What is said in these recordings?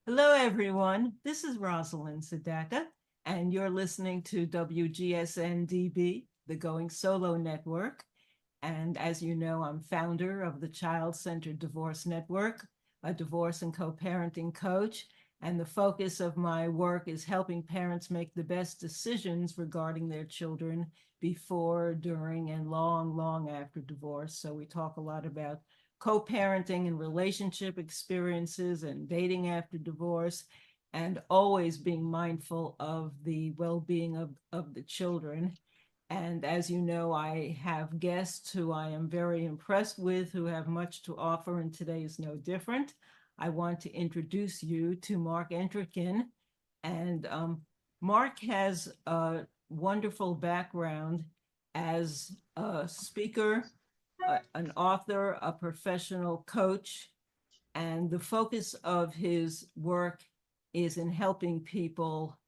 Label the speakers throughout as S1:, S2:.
S1: Hello, everyone. This is Rosalind Sedacca, and you're listening to WGSN-DB, the Going Solo Network. And as you know, I'm founder of the Child-Centered Divorce Network, a divorce and co-parenting coach. And the focus of my work is helping parents make the best decisions regarding their children before, during, and long, long after divorce. So we talk a lot about co-parenting and relationship experiences and dating after divorce, and always being mindful of the well-being of the children. And as you know, I have guests who I am very impressed with, who have much to offer, and today is no different. I want to introduce you to Mark Entrekin. And Mark has a wonderful background as a speaker, an author, a professional coach, and the focus of his work is in helping people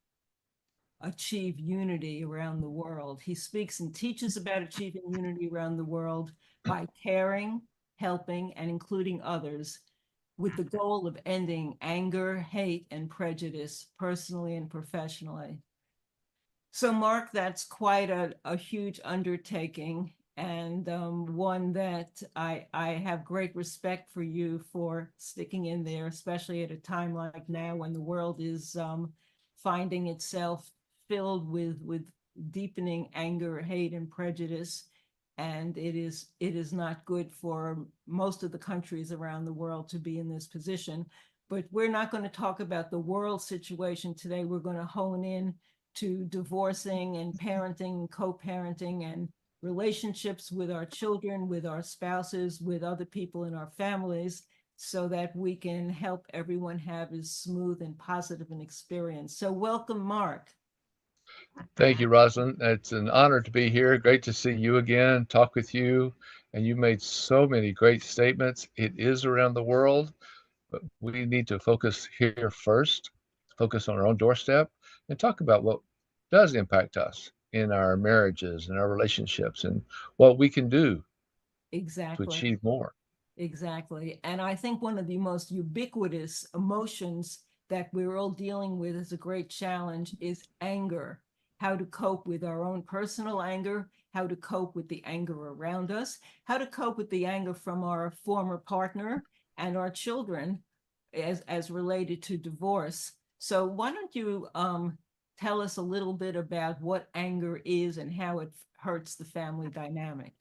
S1: achieve unity around the world. He speaks and teaches about achieving unity around the world by caring, helping, and including others with the goal of ending anger, hate, and prejudice personally and professionally. So, Mark, that's quite a huge undertaking, and one that I have great respect for you for sticking in there, especially at a time like now when the world is finding itself filled with deepening anger, hate, and prejudice. And it is not good for most of the countries around the world to be in this position. But we're not going to talk about the world situation today. We're going to hone in to divorcing and parenting and co-parenting and relationships with our children, with our spouses, with other people in our families, so that we can help everyone have as smooth and positive an experience. So welcome, Mark.
S2: Thank you, Rosalind. It's an honor to be here. Great to see you again, talk with you. And you made so many great statements. It is around the world, but we need to focus here first, focus on our own doorstep, and talk about what does impact us in our marriages and our relationships and what we can do to
S1: Exactly.
S2: achieve more.
S1: Exactly. And I think one of the most ubiquitous emotions that we're all dealing with as a great challenge is anger. How to cope with our own personal anger, how to cope with the anger around us, how to cope with the anger from our former partner and our children as related to divorce. So why don't you tell us a little bit about what anger is and how it hurts the family dynamic?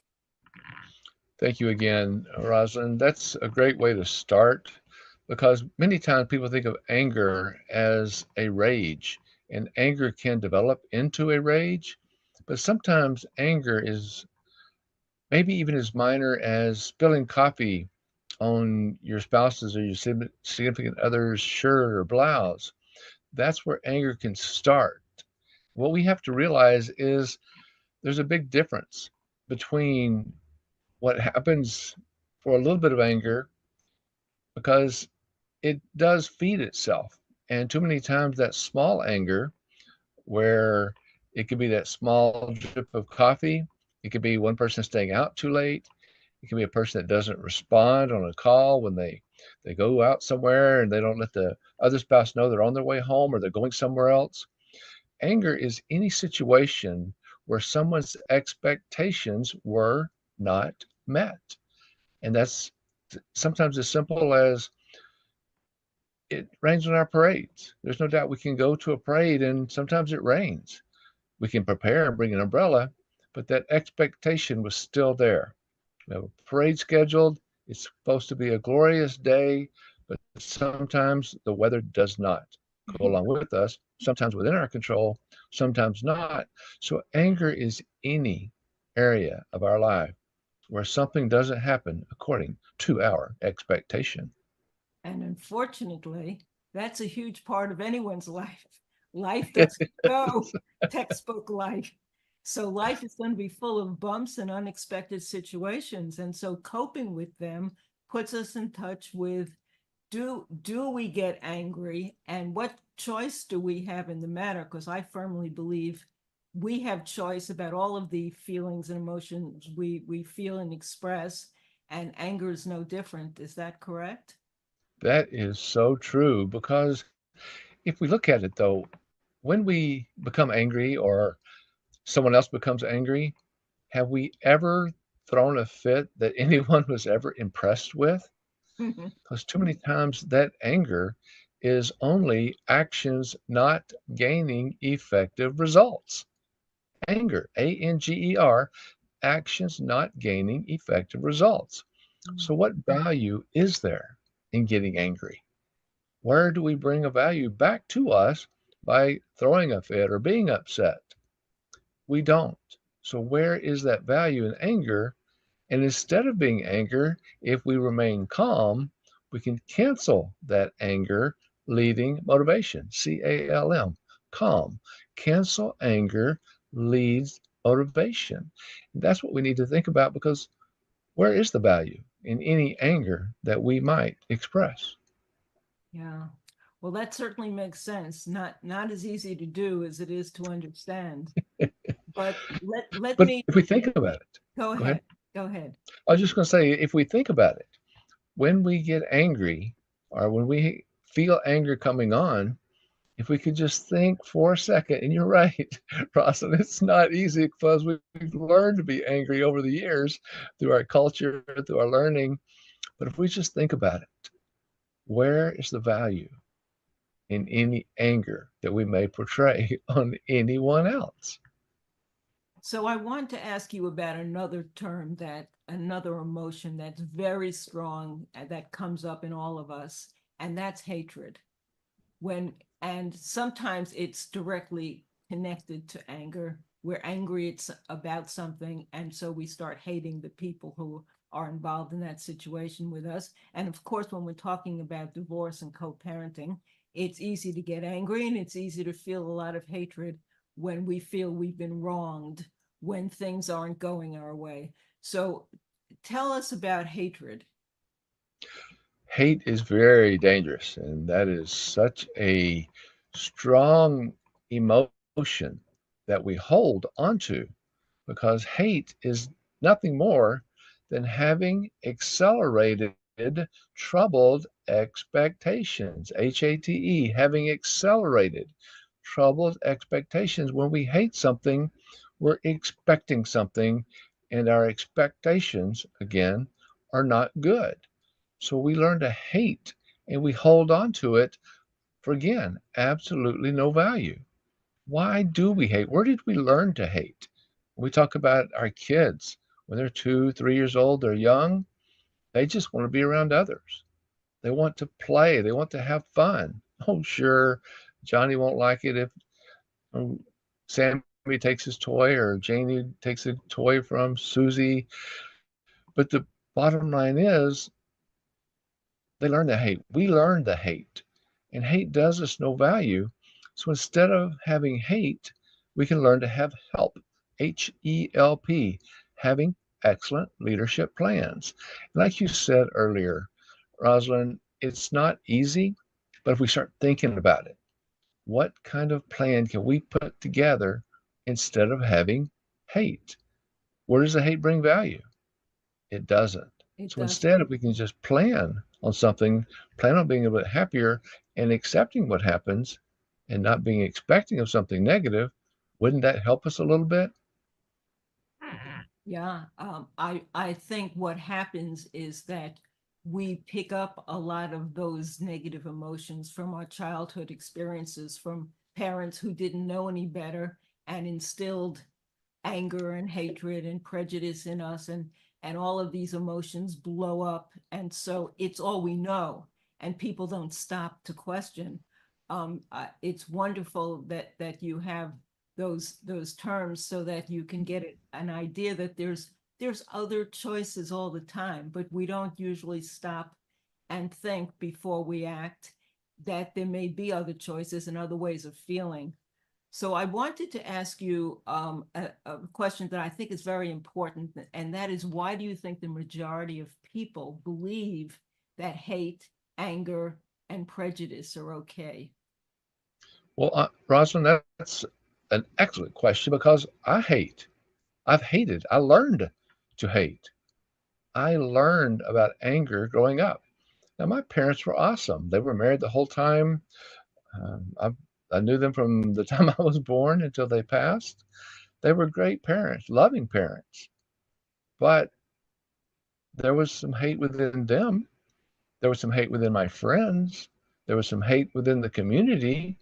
S2: Thank you again, Rosalind. That's a great way to start because many times people think of anger as a rage, and anger can develop into a rage, but sometimes anger is maybe even as minor as spilling coffee on your spouse's or your significant other's shirt or blouse. That's where anger can start. What we have to realize is there's a big difference between what happens for a little bit of anger because it does feed itself. And too many times that small anger, where it could be that small drip of coffee, it could be one person staying out too late, it can be a person that doesn't respond on a call when they go out somewhere and they don't let the other spouse know they're on their way home or they're going somewhere else. Anger is any situation where someone's expectations were not met. And that's sometimes as simple as it rains on our parades. There's no doubt we can go to a parade and sometimes it rains. We can prepare and bring an umbrella, but that expectation was still there. We have a parade scheduled. It's supposed to be a glorious day, but sometimes the weather does not go along with us, sometimes within our control, sometimes not. So anger is any area of our life where something doesn't happen according to our expectation.
S1: And unfortunately, that's a huge part of anyone's life. Life
S2: It
S1: doesn't go textbook life. So life is going to be full of bumps and unexpected situations. And so coping with them puts us in touch with, do we get angry and what choice do we have in the matter? Because I firmly believe we have choice about all of the feelings and emotions we feel and express, and anger is no different. Is that correct?
S2: That is so true because if we look at it though, when we become angry or someone else becomes angry, have we ever thrown a fit that anyone was ever impressed with? Because too many times that anger is only actions not gaining effective results. Anger, ANGER, actions not gaining effective results. So, what value is there in getting angry? Where do we bring a value back to us by throwing a fit or being upset? We don't. So, where is that value in anger? And instead of being anger, if we remain calm, we can cancel that anger leading motivation. CALM, calm. Cancel anger leads motivation. And that's what we need to think about because where is the value in any anger that we might express?
S1: Yeah. Well, that certainly makes sense. Not as easy to do as it is to understand. But let
S2: But
S1: me
S2: if we think about it,
S1: go
S2: go ahead.
S1: ahead. Go ahead.
S2: I was just going to say, if we think about it, when we get angry or when we feel anger coming on, if we could just think for a second, and you're right, Rosalind, it's not easy because we've learned to be angry over the years through our culture, through our learning. But if we just think about it, where is the value in any anger that we may portray on anyone else?
S1: So I want to ask you about another term another emotion that's very strong that comes up in all of us, and that's hatred. And sometimes it's directly connected to anger. We're angry it's about something, and so we start hating the people who are involved in that situation with us. And of course, when we're talking about divorce and co-parenting, it's easy to get angry and it's easy to feel a lot of hatred when we feel we've been wronged, when things aren't going our way. So tell us about hatred.
S2: Hate is very dangerous, and that is such a strong emotion that we hold onto because hate is nothing more than having accelerated troubled expectations. HATE, having accelerated troubled expectations. When we hate something, we're expecting something, and our expectations, again, are not good. So we learn to hate and we hold on to it for, again, absolutely no value. Why do we hate? Where did we learn to hate? We talk about our kids when they're 2, 3 years old, they're young, they just want to be around others. They want to play, they want to have fun. Oh, sure, Johnny won't like it if Sammy takes his toy or Janie takes a toy from Susie. But the bottom line is they learn to hate. We learn to hate, and hate does us no value. So instead of having hate, we can learn to have help. HELP, having excellent leadership plans. Like you said earlier, Rosalind, it's not easy, but if we start thinking about it, what kind of plan can we put together instead of having hate? Where does the hate bring value? It doesn't.
S1: It
S2: So
S1: does.
S2: instead, if we can just plan on something, plan on being a bit happier and accepting what happens and not being expecting of something negative, wouldn't that help us a little bit?
S1: Yeah, I think what happens is that we pick up a lot of those negative emotions from our childhood experiences, from parents who didn't know any better and instilled anger and hatred and prejudice in us, and all of these emotions blow up, and so it's all we know, and people don't stop to question. It's wonderful that you have those terms so that you can get an idea that there's other choices all the time, but we don't usually stop and think before we act that there may be other choices and other ways of feeling. So I wanted to ask you a question that I think is very important, and that is, why do you think the majority of people believe that hate, anger, and prejudice are okay?
S2: Well, Rosalind, that's an excellent question because I hate. I've hated. I learned to hate. I learned about anger growing up. Now, my parents were awesome. They were married the whole time. I knew them from the time I was born until they passed. They were great parents, loving parents. But there was some hate within them. There was some hate within my friends. There was some hate within the community.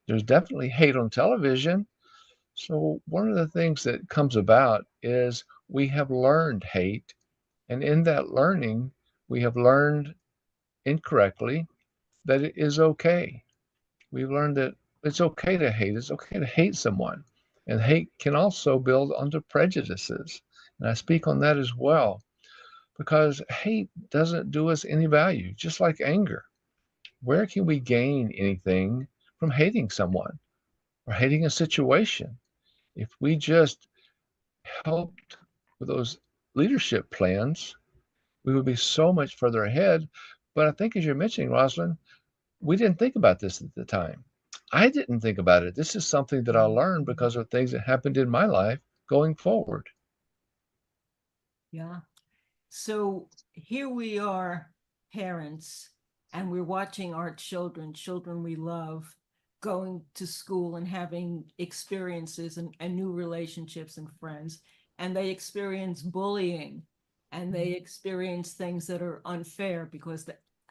S2: There's definitely hate on television. So, one of the things that comes about is we have learned hate. And in that learning, we have learned incorrectly that it is okay. We've learned that it's okay to hate. It's okay to hate someone. And hate can also build onto prejudices. And I speak on that as well because hate doesn't do us any value, just like anger. Where can we gain anything from hating someone or hating a situation? If we just helped with those leadership plans, we would be so much further ahead. But I think, as you're mentioning, Rosalind, we didn't think about this at the time. I didn't think about it. This is something that I learned because of things that happened in my life going forward.
S1: Yeah. So here we are, parents, and we're watching our children we love, going to school and having experiences and new relationships and friends. And they experience bullying and they experience things that are unfair because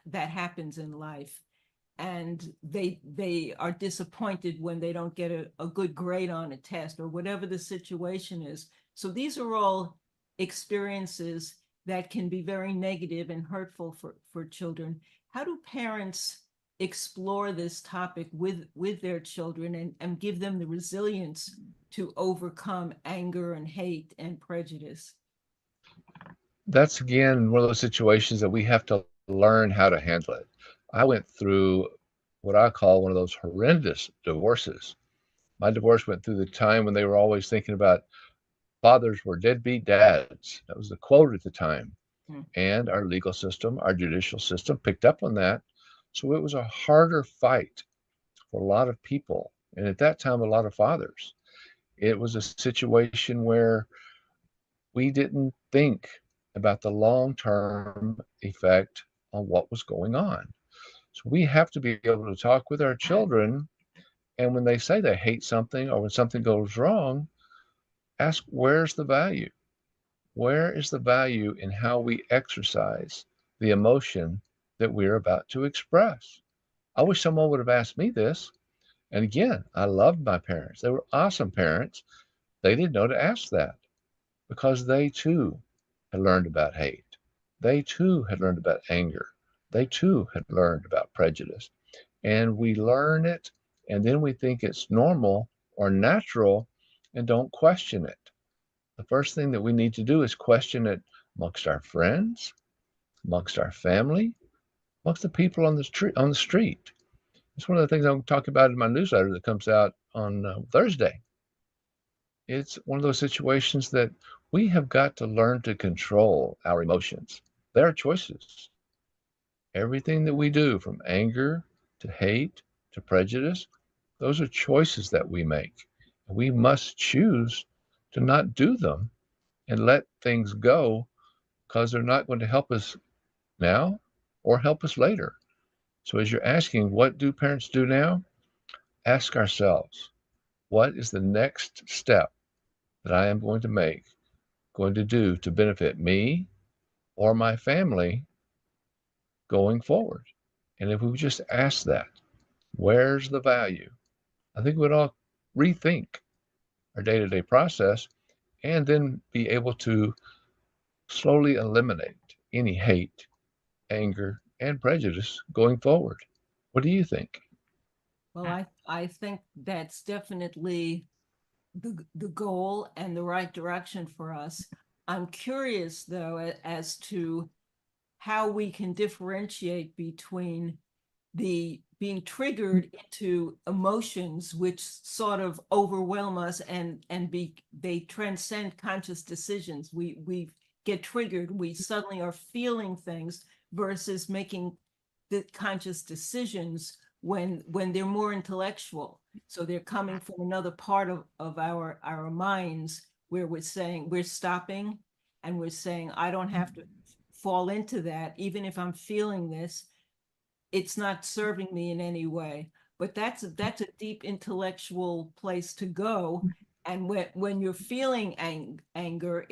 S1: that happens in life. And they are disappointed when they don't get a good grade on a test or whatever the situation is. So these are all experiences that can be very negative and hurtful for children. How do parents explore this topic with their children and give them the resilience to overcome anger and hate and prejudice?
S2: That's again one of those situations that we have to learn how to handle it. I went through what I call one of those horrendous divorces. My divorce went through the time when they were always thinking about fathers were deadbeat dads. That was the quote at the time.
S1: Hmm.
S2: And our legal system, our judicial system picked up on that. So it was a harder fight for a lot of people. And at that time, a lot of fathers. It was a situation where we didn't think about the long term effect on what was going on. So we have to be able to talk with our children. And when they say they hate something or when something goes wrong, ask where's the value? Where is the value in how we exercise the emotion that we're about to express? I wish someone would have asked me this. And again, I loved my parents. They were awesome parents. They didn't know to ask that because they too had learned about hate. They too had learned about anger. They too had learned about prejudice. And we learn it and then we think it's normal or natural and don't question it. The first thing that we need to do is question it amongst our friends, amongst our family, amongst the people on the street. It's one of the things I'm talking about in my newsletter that comes out on Thursday. It's one of those situations that we have got to learn to control our emotions. There are choices. Everything that we do, from anger to hate to prejudice, those are choices that we make. We must choose to not do them and let things go because they're not going to help us now or help us later. So, as you're asking, what do parents do now? Ask ourselves, what is the next step that I am going to make, going to do to benefit me or my family going forward? And if we just ask that, where's the value? I think we'd all rethink our day to day process and then be able to slowly eliminate any hate, anger, and prejudice going forward. What do you think?
S1: Well, I think that's definitely the goal and the right direction for us. I'm curious though as to how we can differentiate between the being triggered into emotions which sort of overwhelm us and be they transcend conscious decisions. We get triggered, we suddenly are feeling things versus making the conscious decisions when they're more intellectual. So they're coming from another part of our minds where we're saying we're stopping and we're saying, I don't have to fall into that, even if I'm feeling this, it's not serving me in any way. But that's a deep intellectual place to go. And when you're feeling anger,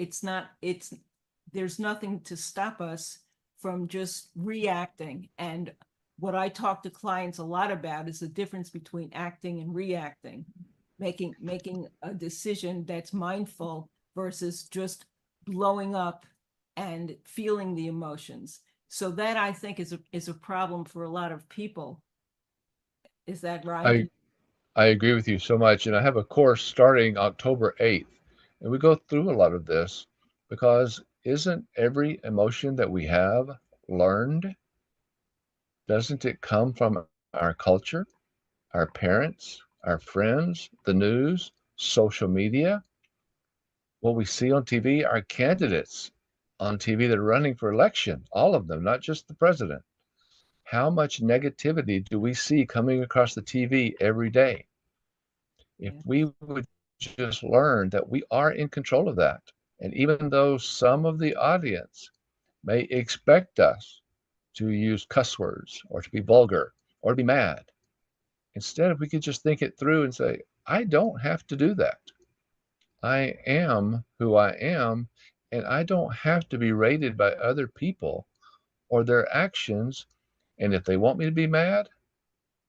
S1: there's nothing to stop us from just reacting. And what I talk to clients a lot about is the difference between acting and reacting, making a decision that's mindful versus just blowing up and feeling the emotions. So that, I think, is a problem for a lot of people. Is that right?
S2: I I agree with you so much, and I have a course starting October 8th, and we go through a lot of this because isn't every emotion that we have learned? Doesn't it come from our culture, our parents, our friends, the news, social media? What we see on TV, our candidates on TV that are running for election, all of them, not just the president. How much negativity do we see coming across the TV every day? If
S1: Yeah.
S2: we would just learn that we are in control of that, and even though some of the audience may expect us to use cuss words or to be vulgar or to be mad, instead, if we could just think it through and say, I don't have to do that. I am who I am, and I don't have to be rated by other people or their actions. And if they want me to be mad,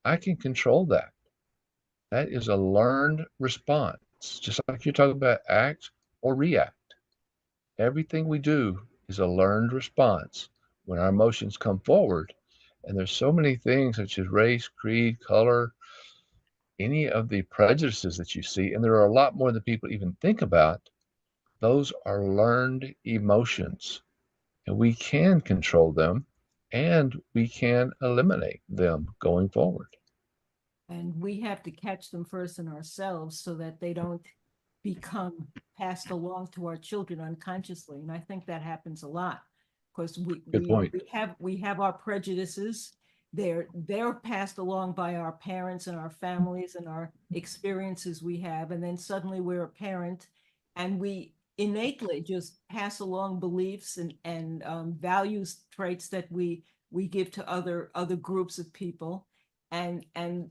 S2: I can control that. That is a learned response, just like you're talking about act or react. Everything we do is a learned response when our emotions come forward. And there's so many things such as race, creed, color, any of the prejudices that you see, and there are a lot more than people even think about. Those are learned emotions, and we can control them and we can eliminate them going forward.
S1: And we have to catch them first in ourselves so that they don't become passed along to our children unconsciously. And I think that happens a lot because
S2: Good point.
S1: we have our prejudices. They're passed along by our parents and our families and our experiences we have. And then suddenly we're a parent and we innately just pass along beliefs and values traits that we give to other groups of people, and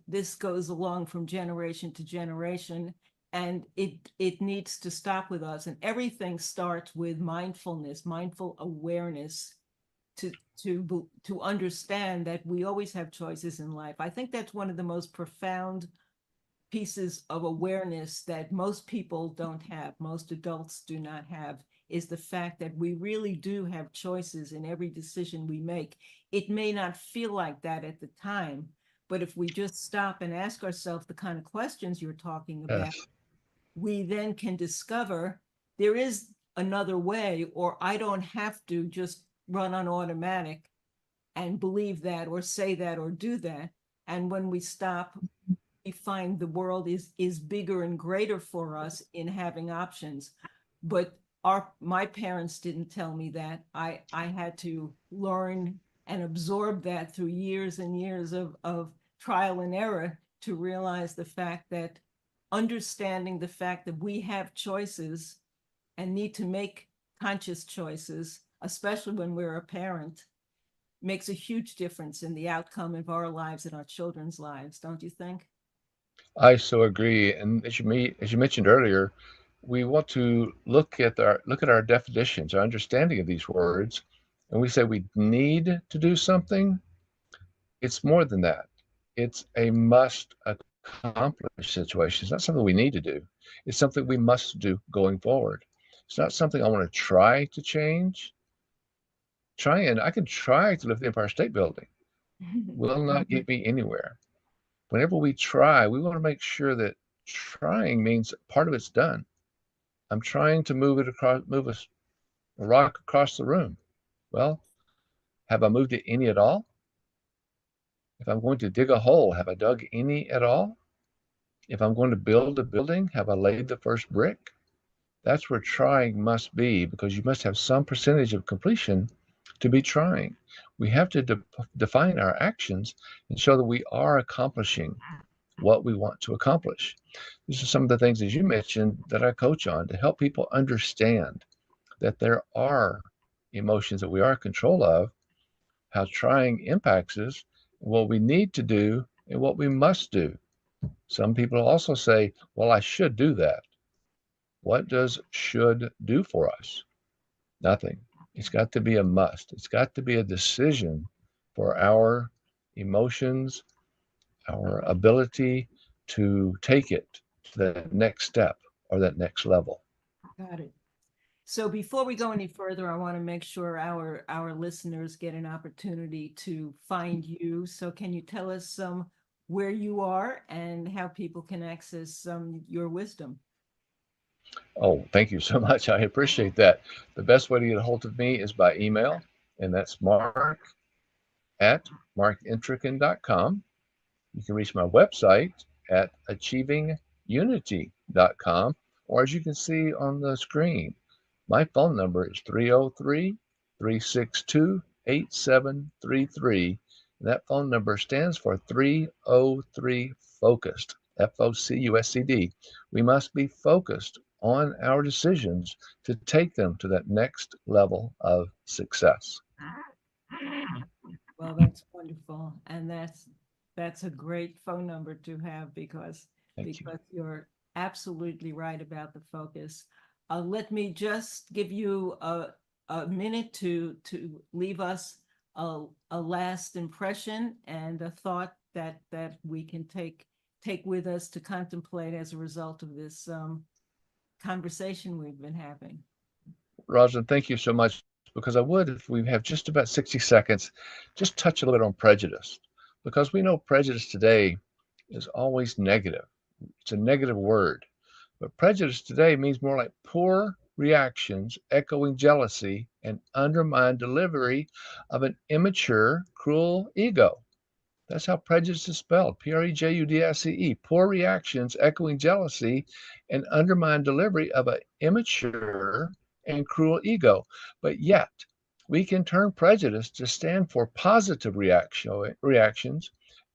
S1: this goes along from generation to generation, and it needs to stop with us. And everything starts with mindfulness, mindful awareness, to understand that we always have choices in life. I think that's one of the most profound pieces of awareness that most people don't have, most adults do not have, is the fact that we really do have choices in every decision we make. It may not feel like that at the time, but if we just stop and ask ourselves the kind of questions you're talking about,
S2: Yes.
S1: we then can discover there is another way, or I don't have to just run on automatic and believe that or say that or do that. And when we stop, we find the world is bigger and greater for us in having options. But my parents didn't tell me that. I had to learn and absorb that through years and years of trial and error to realize the fact that understanding the fact that we have choices and need to make conscious choices, especially when we're a parent, makes a huge difference in the outcome of our lives and our children's lives, don't you think?
S2: I so agree. And as you mentioned earlier, we want to look at our definitions, our understanding of these words, and we say we need to do something. It's more than that. It's a must accomplish situation. It's not something we need to do. It's something we must do going forward. It's not something I want to try to change. I can try to lift the Empire State Building. Will not get me anywhere. Whenever we try, we want to make sure that trying means part of it's done. I'm trying to move a rock across the room. Well, have I moved it any at all? If I'm going to dig a hole, have I dug any at all? If I'm going to build a building, have I laid the first brick? That's where trying must be, because you must have some percentage of completion to be trying. We have to define our actions and show that we are accomplishing what we want to accomplish. These are some of the things, as you mentioned, that I coach on to help people understand that there are emotions that we are in control of, how trying impacts us, what we need to do, and what we must do. Some people also say, well, I should do that. What does should do for us? Nothing. It's got to be a must. It's got to be a decision for our emotions, our ability to take it to that next step or that next level.
S1: Got it. So before we go any further, I want to make sure our listeners get an opportunity to find you. So can you tell us where you are and how people can access your wisdom?
S2: Oh, thank you so much. I appreciate that. The best way to get a hold of me is by email, and that's mark@markentrikin.com. You can reach my website at achievingunity.com, or as you can see on the screen, my phone number is 303-362-8733. And that phone number stands for 303 Focused, FOCUSCD. We must be focused on our decisions to take them to that next level of success.
S1: Well, that's wonderful. And that's a great phone number to have
S2: Thank you.
S1: because you're absolutely right about the focus. Let me just give you a minute to leave us a last impression and a thought that we can take with us to contemplate as a result of this conversation we've been having.
S2: Rosalind, thank you so much. Because I would, if we have just about 60 seconds, just touch a little bit on prejudice. Because we know prejudice today is always negative. It's a negative word. But prejudice today means more like poor reactions, echoing jealousy, and undermined delivery of an immature, cruel ego. That's how prejudice is spelled, Prejudice. Poor reactions, echoing jealousy, and undermined delivery of an immature and cruel ego. But yet, we can turn prejudice to stand for positive reactions,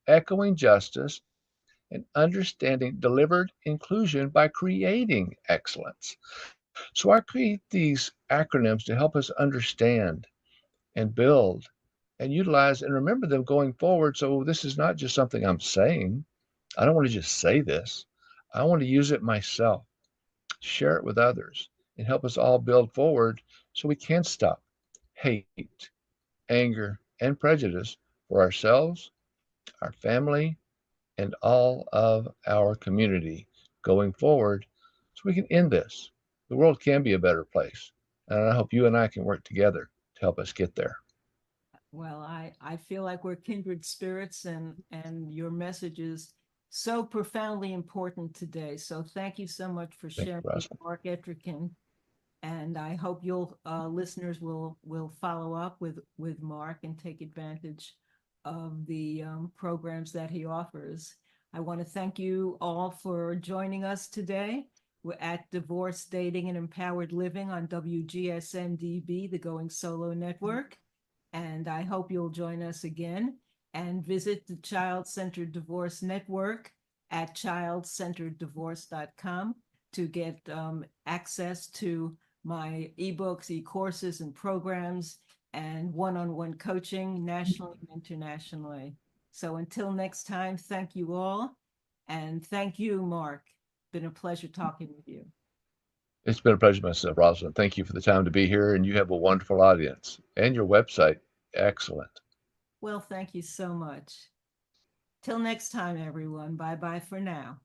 S2: echoing justice, and understanding delivered inclusion by creating excellence. So I create these acronyms to help us understand and build and utilize and remember them going forward. So this is not just something I'm saying. I don't want to just say this. I want to use it myself, share it with others, and help us all build forward so we can stop hate, anger, and prejudice for ourselves, our family, and all of our community going forward so we can end this. The world can be a better place. And I hope you and I can work together to help us get there.
S1: Well, I feel like we're kindred spirits and your message is so profoundly important today. So thank you so much for
S2: Thank you,
S1: sharing with
S2: Rosalind.
S1: Mark Entrekin. And I hope you'll listeners will follow up with Mark and take advantage of the programs that he offers. I want to thank you all for joining us today. We're at Divorce, Dating, and Empowered Living on WGSN-DB, the Going Solo Network. And I hope you'll join us again and visit the Child Centered Divorce Network at childcentereddivorce.com to get access to my ebooks, e-courses, and programs, and one-on-one coaching nationally and internationally. So until next time, thank you all. And thank you, Mark. Been a pleasure talking with you.
S2: It's been a pleasure myself, Rosalind. Thank you for the time to be here, and you have a wonderful audience. And your website, excellent.
S1: Well, thank you so much. Till next time, everyone. Bye-bye for now.